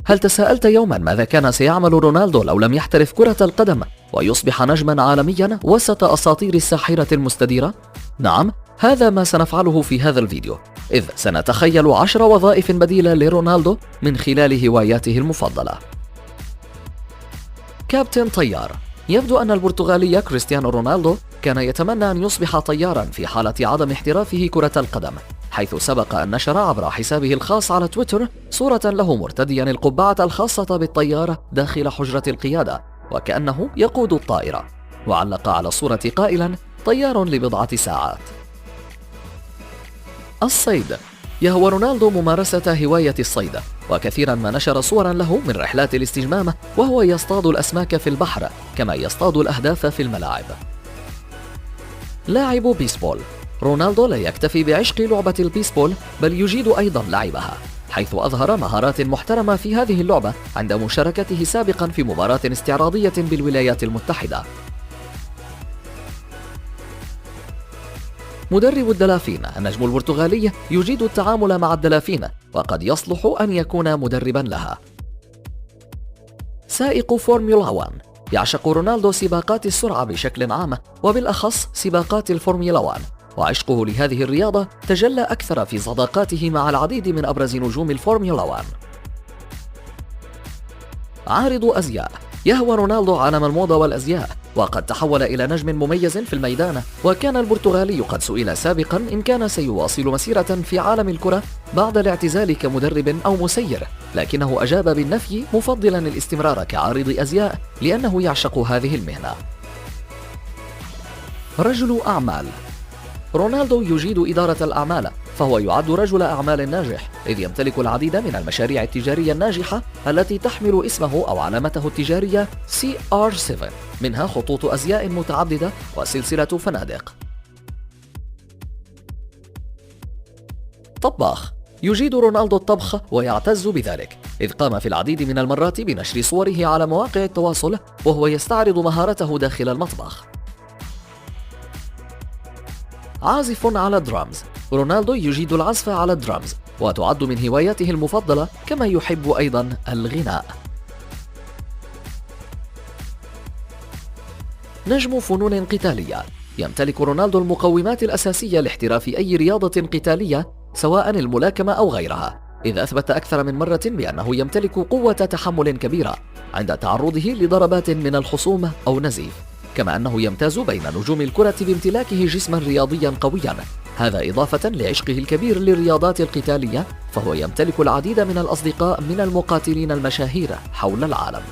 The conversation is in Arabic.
هل تساءلت يوما ماذا كان سيعمل رونالدو لو لم يحترف كرة القدم ويصبح نجما عالميا وسط أساطير الساحرة المستديرة؟ نعم، هذا ما سنفعله في هذا الفيديو، إذ سنتخيل 10 وظائف بديلة لرونالدو من خلال هواياته المفضلة. كابتن طيار. يبدو أن البرتغالي كريستيانو رونالدو كان يتمنى أن يصبح طيارا في حالة عدم احترافه كرة القدم، حيث سبق أن نشر عبر حسابه الخاص على تويتر صورة له مرتديا القبعة الخاصة بالطيارة داخل حجرة القيادة وكأنه يقود الطائرة، وعلق على الصورة قائلا: طيار لبضعة ساعات. الصيد. يهوى رونالدو ممارسة هواية الصيد، وكثيرا ما نشر صورا له من رحلات الاستجمام وهو يصطاد الأسماك في البحر كما يصطاد الأهداف في الملاعب. لاعب بيسبول. رونالدو لا يكتفي بعشق لعبة البيسبول بل يجيد أيضا لعبها، حيث أظهر مهارات محترمة في هذه اللعبة عند مشاركته سابقا في مباراة استعراضية بالولايات المتحدة. مدرب الدلافين. النجم البرتغالي يجيد التعامل مع الدلافين وقد يصلح أن يكون مدربا لها. سائق فورمولا 1. يعشق رونالدو سباقات السرعة بشكل عام وبالأخص سباقات الفورمولا 1، وعشقه لهذه الرياضة تجلى أكثر في صداقاته مع العديد من أبرز نجوم الفورمولا 1. عارض أزياء. يهوى رونالدو عالم الموضة والأزياء، وقد تحول إلى نجم مميز في الميدان، وكان البرتغالي قد سئل سابقا إن كان سيواصل مسيرة في عالم الكرة بعد الاعتزال كمدرب أو مسير، لكنه أجاب بالنفي مفضلا الاستمرار كعارض أزياء لأنه يعشق هذه المهنة. رجل أعمال. رونالدو يجيد إدارة الأعمال، فهو يعد رجل أعمال ناجح، إذ يمتلك العديد من المشاريع التجارية الناجحة التي تحمل اسمه أو علامته التجارية CR7، منها خطوط أزياء متعددة وسلسلة فنادق. طباخ. يجيد رونالدو الطبخ ويعتز بذلك، إذ قام في العديد من المرات بنشر صوره على مواقع التواصل وهو يستعرض مهارته داخل المطبخ. عازف على الدرامز. رونالدو يجيد العزف على الدرامز وتعد من هواياته المفضلة، كما يحب أيضا الغناء. نجم فنون قتالية. يمتلك رونالدو المقومات الأساسية لاحتراف أي رياضة قتالية سواء الملاكمة أو غيرها، إذ أثبت أكثر من مرة بأنه يمتلك قوة تحمل كبيرة عند تعرضه لضربات من الخصوم أو نزيف، كما أنه يمتاز بين نجوم الكرة بامتلاكه جسما رياضيا قويا، هذا إضافة لعشقه الكبير للرياضات القتالية، فهو يمتلك العديد من الأصدقاء من المقاتلين المشاهير حول العالم.